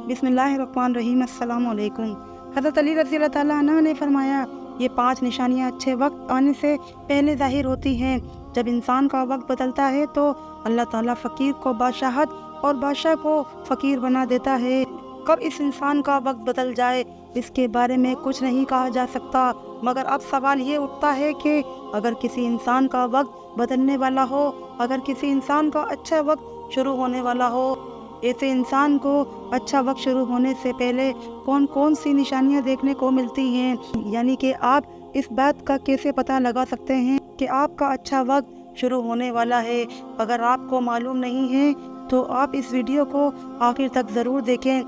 बिस्मिल्लाहिर्रहमानिर्रहीम। अस्सलाम वालेकुम। हज़रत अली रज़ी अल्लाह ताला अन्हु ने फरमाया, ये 5 निशानियाँ अच्छे वक्त आने से पहले ज़ाहिर होती हैं। जब इंसान का वक्त बदलता है तो अल्लाह ताला फ़कीर को बादशाहत और बादशाह को फ़कीर बना देता है। कब इस इंसान का वक्त बदल जाए इसके बारे में कुछ नहीं कहा जा सकता, मगर अब सवाल ये उठता है कि अगर किसी इंसान का वक्त बदलने वाला हो, अगर किसी इंसान का अच्छा वक्त शुरू होने वाला हो, ऐसे इंसान को अच्छा वक्त शुरू होने से पहले कौन कौन सी निशानियां देखने को मिलती हैं, यानी कि आप इस बात का कैसे पता लगा सकते हैं कि आपका अच्छा वक्त शुरू होने वाला है। अगर आपको मालूम नहीं है तो आप इस वीडियो को आखिर तक ज़रूर देखें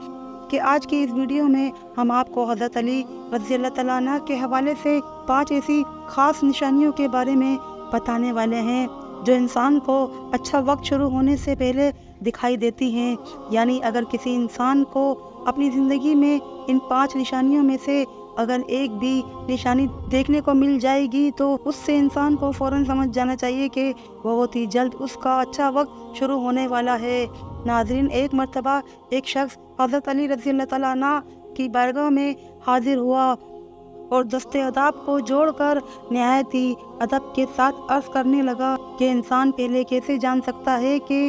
कि आज की इस वीडियो में हम आपको हज़रत अली रज़ी अल्लाह तआला अन्हु के हवाले से 5 ऐसी ख़ास निशानियों के बारे में बताने वाले हैं जो इंसान को अच्छा वक्त शुरू होने से पहले दिखाई देती हैं। यानी अगर किसी इंसान को अपनी ज़िंदगी में इन 5 निशानियों में से अगर एक भी निशानी देखने को मिल जाएगी तो उससे इंसान को फ़ौरन समझ जाना चाहिए कि बहुत ही जल्द उसका अच्छा वक्त शुरू होने वाला है। नाज़रीन, एक मर्तबा एक शख्स हज़रत अली रज़ी अल्लाह तआला अन्हु की बारगाह में हाजिर हुआ और दस्ते अदाब को जोड़कर नहायत ही अदब के साथ अर्ज़ करने लगा कि इंसान पहले कैसे जान सकता है कि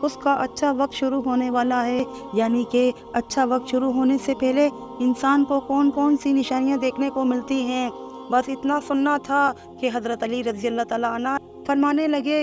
उसका अच्छा वक्त शुरू होने वाला है, यानी कि अच्छा वक्त शुरू होने से पहले इंसान को कौन कौन सी निशानियां देखने को मिलती हैं। बस इतना सुनना था कि हज़रत अली रज़ी अल्लाह तआला अन्हु फरमाने लगे,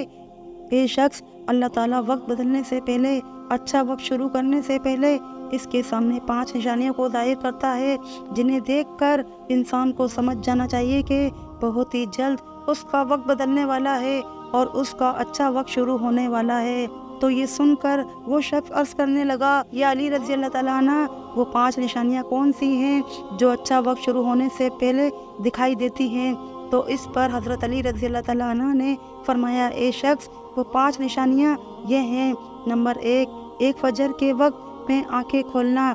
ये शख्स अल्लाह ताला वक्त बदलने से पहले, अच्छा वक्त शुरू करने से पहले इसके सामने 5 निशानियों को ज़ाहिर करता है, जिन्हें देखकर इंसान को समझ जाना चाहिए कि बहुत ही जल्द उसका वक्त बदलने वाला है और उसका अच्छा वक्त शुरू होने वाला है। तो ये सुनकर वो शख्स अर्ज़ करने लगा, या अली रज़ी अल्लाह तआला अन्हु, वो 5 निशानियाँ कौन सी हैं जो अच्छा वक्त शुरू होने से पहले दिखाई देती हैं? तो इस पर हज़रत अली रज़ी अल्लाह तआला अन्हु ने फरमाया, ए शख्स, वो 5 निशानियाँ ये हैं। नंबर 1, एक फजर के वक्त में आंखें खोलना।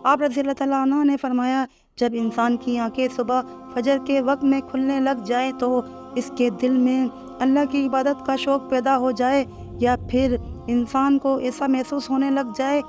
आप रज़ी अल्लाह तआला अन्हु ने फरमाया, जब इंसान की आंखें सुबह फजर के वक्त में खुलने लग जाए तो इसके दिल में अल्लाह की इबादत का शौक़ पैदा हो जाए, या फिर इंसान को ऐसा महसूस होने लग जाए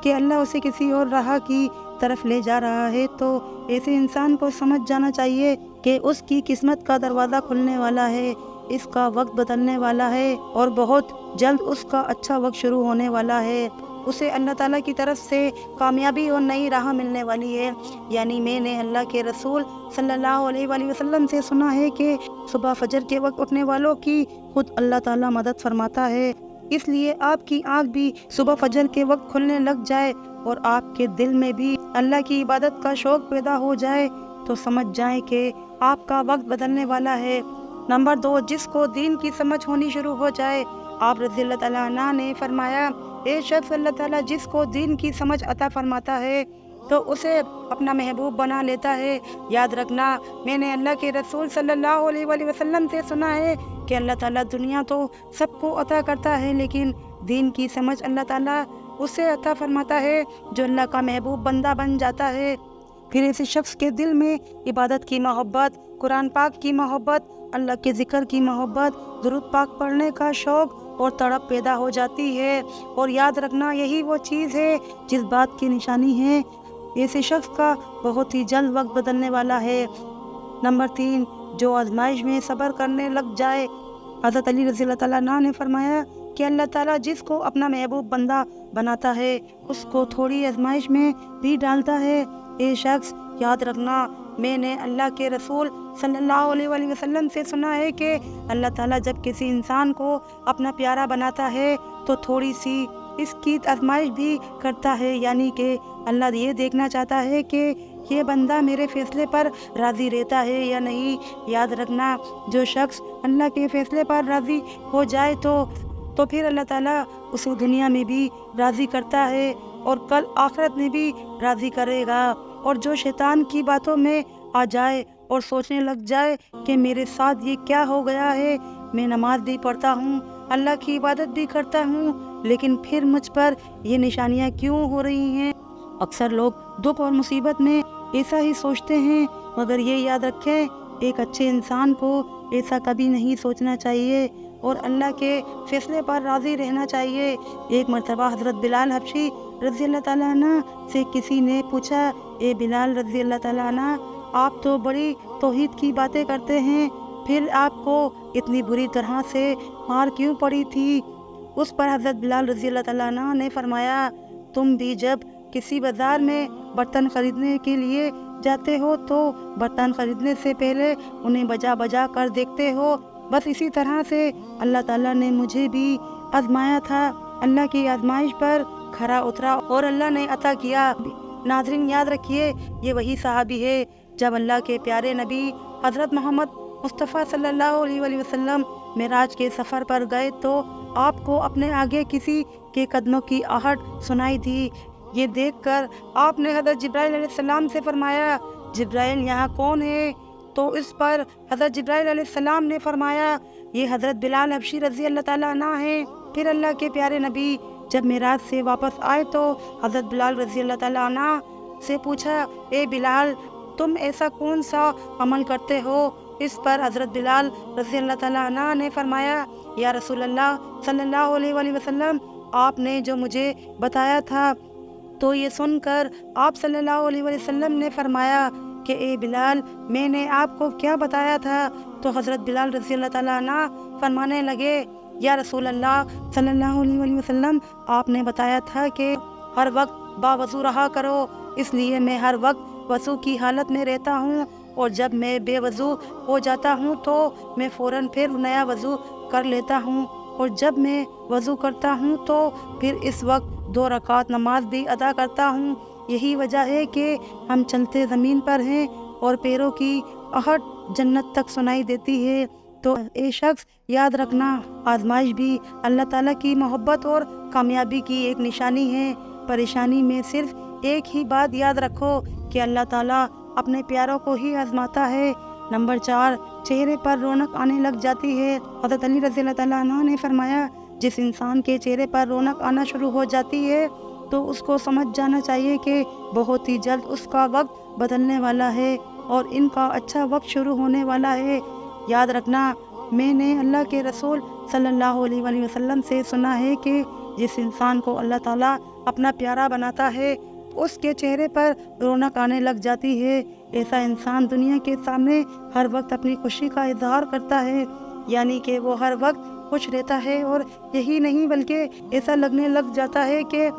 कि अल्लाह उसे किसी और राह की तरफ ले जा रहा है, तो ऐसे इंसान को समझ जाना चाहिए कि उसकी किस्मत का दरवाज़ा खुलने वाला है, इसका वक्त बदलने वाला है और बहुत जल्द उसका अच्छा वक्त शुरू होने वाला है। उसे अल्लाह ताला की तरफ से कामयाबी और नई राह मिलने वाली है। यानी मैंने अल्लाह के रसूल सल्लल्लाहु अलैहि वसल्लम से सुना है कि सुबह फजर के वक्त उठने वालों की खुद अल्लाह ताला मदद फरमाता है। इसलिए आपकी आँख भी सुबह फजर के वक्त खुलने लग जाए और आपके दिल में भी अल्लाह की इबादत का शौक़ पैदा हो जाए तो समझ जाएं कि आपका वक्त बदलने वाला है। नंबर 2, जिसको दीन की समझ होनी शुरू हो जाए। आप रज़ी अल्लाह तआला अन्हु ने फरमाया, ए शख्स अल्लाह ताला जिसको दीन की समझ अता फरमाता है तो उसे अपना महबूब बना लेता है। याद रखना, मैंने अल्लाह के रसूल सल्लल्लाहु अलैहि वसल्लम से सुना है कि अल्लाह ताला दुनिया तो सबको अता करता है, लेकिन दीन की समझ अल्लाह ताला उसे अता फरमाता है जो अल्लाह का महबूब बंदा बन जाता है। फिर ऐसे शख्स के दिल में इबादत की मोहब्बत, कुरान पाक की मोहब्बत, अल्लाह के ज़िक्र की मोहब्बत, दुरूद पाक पढ़ने का शौक़ और तड़प पैदा हो जाती है। और याद रखना, यही वो चीज़ है जिस बात की निशानी है ऐसे शख्स का बहुत ही जल्द वक्त बदलने वाला है। नंबर 3, जो आजमाइश में सब्र करने लग जाए। हज़रत अली रज़ी अल्लाह तआला अन्हु ने फरमाया कि अल्लाह ताला जिसको अपना महबूब बंदा बनाता है उसको थोड़ी आजमाइश में भी डालता है। ये शख्स, याद रखना, मैंने अल्लाह के रसूल सल्लल्लाहु अलैहि वसल्लम से सुना है कि अल्लाह ताला जब किसी इंसान को अपना प्यारा बनाता है तो थोड़ी सी इसकी आजमाइश भी करता है, यानी कि अल्लाह ये देखना चाहता है कि ये बंदा मेरे फ़ैसले पर राज़ी रहता है या नहीं। याद रखना, जो शख्स अल्लाह के फ़ैसले पर राज़ी हो जाए तो फिर अल्लाह ताला उसे दुनिया में भी राज़ी करता है और कल आखिरत में भी राज़ी करेगा। और जो शैतान की बातों में आ जाए और सोचने लग जाए कि मेरे साथ ये क्या हो गया है, मैं नमाज भी पढ़ता हूँ, अल्लाह की इबादत भी करता हूँ, लेकिन फिर मुझ पर ये निशानियाँ क्यों हो रही हैं। अक्सर लोग दुख और मुसीबत में ऐसा ही सोचते हैं, मगर ये याद रखें, एक अच्छे इंसान को ऐसा कभी नहीं सोचना चाहिए। اور اللہ کے فیصلے پر راضی رہنا چاہیے۔ ایک مرتبہ حضرت بلال حبشی رضی اللہ تعالیٰ عنہ سے کسی نے پوچھا، اے بلال رضی اللہ تعالیٰ عنہ، آپ تو بڑی توحید کی باتیں کرتے ہیں، پھر آپ کو اتنی بری طرح سے مار کیوں پڑی تھی؟ اس پر حضرت بلال رضی اللہ تعالیٰ عنہ نے فرمایا، تم بھی جب کسی بازار میں برتن خریدنے کے لیے جاتے ہو تو برتن خریدنے سے پہلے انہیں بجا بجا کر دیکھتے ہو، بس اسی طرح سے اللہ تعالیٰ نے مجھے بھی آزمایا تھا۔ اللہ کی آزمائش پر کھرا اترا اور اللہ نے عطا کیا۔ ناظرین یاد رکھیے، یہ وہی صحابی ہے جب اللہ کے پیارے نبی حضرت محمد مصطفیٰ صلی اللہ علیہ وآلہ وسلم معراج کے سفر پر گئے تو آپ کو اپنے آگے کسی کے قدموں کی آہٹ سنائی دی۔ یہ دیکھ کر آپ نے حضرت جبرائیل علیہ السلام سے فرمایا، جبرائیل یہاں کون ہے؟ تو اس پر حضرت جبرائیل علیہ السلام نے فرمایا، یہ حضرت بلال حبشی رضی اللہ تعالیٰ عنہ ہیں۔ پھر اللہ کے پیارے نبی جب معراج سے واپس آئے تو حضرت بلال رضی اللہ تعالیٰ عنہ سے پوچھا، اے بلال، تم ایسا کون سا عمل کرتے ہو؟ اس پر حضرت بلال رضی اللہ تعالیٰ عنہ نے فرمایا، یا رسول اللہ صلی اللہ علیہ وآلہ وسلم، آپ نے جو مجھے بتایا تھا۔ تو یہ سن کر آپ صلی اللہ علیہ وآلہ وسلم نے فرمایا کہ اے بلال، میں نے آپ کو کیا بتایا تھا؟ تو حضرت بلال رضی اللہ تعالیٰ عنہ فرمانے لگے، یا رسول اللہ صلی اللہ علیہ وآلہ وسلم، آپ نے بتایا تھا کہ ہر وقت باوضو رہا کرو، اس لیے میں ہر وقت وضو کی حالت میں رہتا ہوں، اور جب میں بے وضو ہو جاتا ہوں تو میں فوراً پھر نیا وضو کر لیتا ہوں، اور جب میں وضو کرتا ہوں تو پھر اس وقت 2 رکعت نماز بھی ادا کرتا ہوں۔ یہی وجہ ہے کہ ہم چلتے زمین پر ہیں اور پیروں کی آہٹ جنت تک سنائی دیتی ہے۔ تو اے شخص، یاد رکھنا، آزمائش بھی اللہ تعالیٰ کی محبت اور کامیابی کی ایک نشانی ہے۔ پریشانی میں صرف ایک ہی بات یاد رکھو کہ اللہ تعالیٰ اپنے پیاروں کو ہی آزماتا ہے۔ نمبر 4، چہرے پر رونق آنے لگ جاتی ہے۔ حضرت علی رضی اللہ تعالیٰ عنہ نے فرمایا، جس انسان کے چہرے پر رونق آنا شروع ہو جاتی ہے تو اس کو سمجھ جانا چاہیے کہ بہت ہی جلد اس کا وقت بدلنے والا ہے اور ان کا اچھا وقت شروع ہونے والا ہے۔ یاد رکھنا، میں نے اللہ کے رسول صلی اللہ علیہ وآلہ وسلم سے سنا ہے کہ جس انسان کو اللہ تعالیٰ اپنا پیارا بناتا ہے اس کے چہرے پر رونق آنے لگ جاتی ہے۔ ایسا انسان دنیا کے سامنے ہر وقت اپنی خوشی کا اظہار کرتا ہے، یعنی کہ وہ ہر وقت خوش رہتا ہے، اور یہی نہیں بلکہ ایسا لگنے لگ جاتا ہے کہ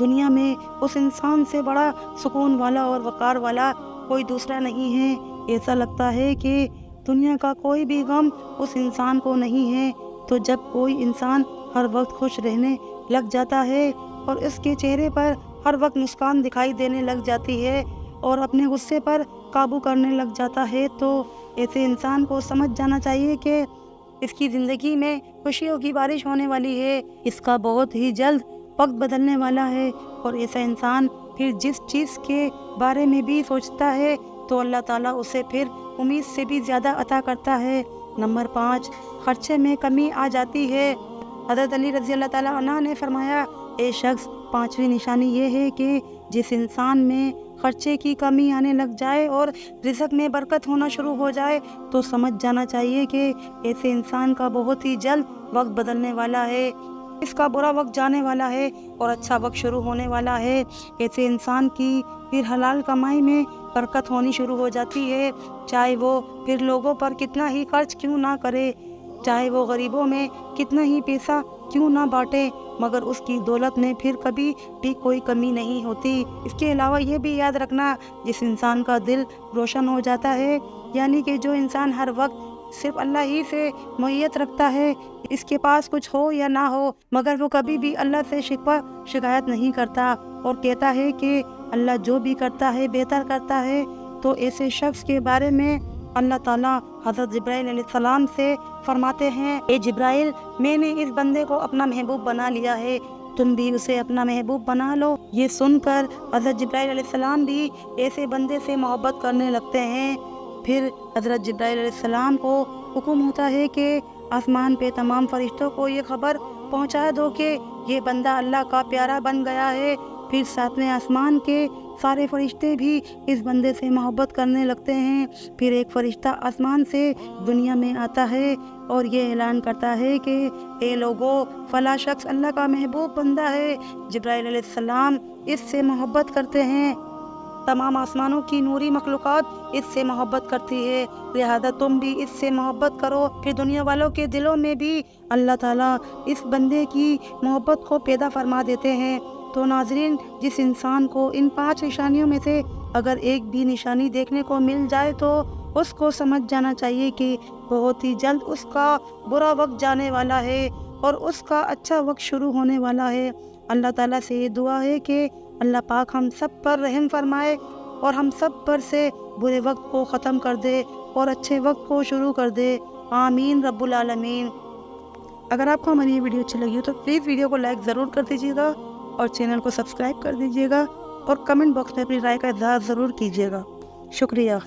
دنیا میں اس انسان سے بڑا سکون والا اور وقار والا کوئی دوسرا نہیں ہے۔ ایسا لگتا ہے کہ دنیا کا کوئی بھی غم اس انسان کو نہیں ہے۔ تو جب کوئی انسان ہر وقت خوش رہنے لگ جاتا ہے اور اس کے چہرے پر ہر وقت مسکان دکھائی دینے لگ جاتی ہے اور اپنے غصے پر قابو کرنے لگ جاتا ہے، تو ایسے انسان کو سمجھ جانا چاہیے کہ اس کی زندگی میں خوشیوں کی بارش ہونے والی ہے، اس کا بہت ہی جلد وقت بدلنے والا ہے۔ اور ایسا انسان پھر جس چیز کے بارے میں بھی سوچتا ہے تو اللہ تعالیٰ اسے پھر امید سے بھی زیادہ عطا کرتا ہے۔ نمبر 5، خرچے میں کمی آ جاتی ہے۔ حضرت علی رضی اللہ تعالیٰ عنہ نے فرمایا، اے شخص، 5ویں نشانی یہ ہے کہ جس انسان میں خرچے کی کمی آنے لگ جائے اور رزق میں برکت ہونا شروع ہو جائے تو سمجھ جانا چاہیے کہ ایسے انسان کا بہت ہی جلد وقت بدلنے والا ہے، اس کا برا وقت جانے والا ہے اور اچھا وقت شروع ہونے والا ہے۔ ایسے انسان کی پھر حلال کمائی میں برکت ہونی شروع ہو جاتی ہے، چاہے وہ پھر لوگوں پر کتنا ہی خرچ کیوں نہ کرے، چاہے وہ غریبوں میں کتنا ہی پیسہ کیوں نہ بانٹے، مگر اس کی دولت میں پھر کبھی بھی کوئی کمی نہیں ہوتی۔ اس کے علاوہ یہ بھی یاد رکھنا، جس انسان کا دل روشن ہو جاتا ہے، یعنی کہ جو انسان ہر وقت صرف اللہ ہی سے معیت رکھتا ہے، اس کے پاس کچھ ہو یا نہ ہو، مگر وہ کبھی بھی اللہ سے شکوہ شکایت نہیں کرتا اور کہتا ہے کہ اللہ جو بھی کرتا ہے بہتر کرتا ہے، تو ایسے شخص کے بارے میں اللہ تعالیٰ حضرت جبرائیل علیہ السلام سے فرماتے ہیں، اے جبرائیل، میں نے اس بندے کو اپنا محبوب بنا لیا ہے، تم بھی اسے اپنا محبوب بنا لو۔ یہ سن کر حضرت جبرائیل علیہ السلام بھی ایسے بندے سے محبت کرنے لگتے ہیں۔ پھر حضرت جبرائیل علیہ السلام کو حکم ہوتا ہے کہ آسمان پہ تمام فرشتوں کو یہ خبر پہنچا دو کہ یہ بندہ اللہ کا پیارا بن گیا ہے۔ फिर सातवें आसमान के सारे फरिश्ते भी इस बंदे से मोहब्बत करने लगते हैं। फिर एक फरिश्ता आसमान से दुनिया में आता है और ये ऐलान करता है कि ए लोगो, फला शख्स अल्लाह का महबूब बंदा है, जिब्राइल अलैहिस्सलाम इससे मोहब्बत करते हैं, तमाम आसमानों की नूरी मखलूक़ात इससे मोहब्बत करती है, लिहाजा तुम भी इससे मोहब्बत करो। फिर दुनिया वालों के दिलों में भी अल्लाह ताला इस बंदे की मोहब्बत को पैदा फरमा देते हैं। तो नाज़रीन, जिस इंसान को इन 5 निशानियों में से अगर एक भी निशानी देखने को मिल जाए तो उसको समझ जाना चाहिए कि बहुत ही जल्द उसका बुरा वक्त जाने वाला है और उसका अच्छा वक्त शुरू होने वाला है। अल्लाह ताला से ये दुआ है कि अल्लाह पाक हम सब पर रहम फरमाए और हम सब पर से बुरे वक्त को ख़त्म कर दे और अच्छे वक्त को शुरू कर दे। आमीन रब्बुल आलमीन। अगर आपको हमारी ये वीडियो अच्छी लगी हो तो प्लीज़ वीडियो को लाइक ज़रूर कर दीजिएगा और चैनल को सब्सक्राइब कर दीजिएगा और कमेंट बॉक्स में अपनी राय का इज़हार ज़रूर कीजिएगा। शुक्रिया।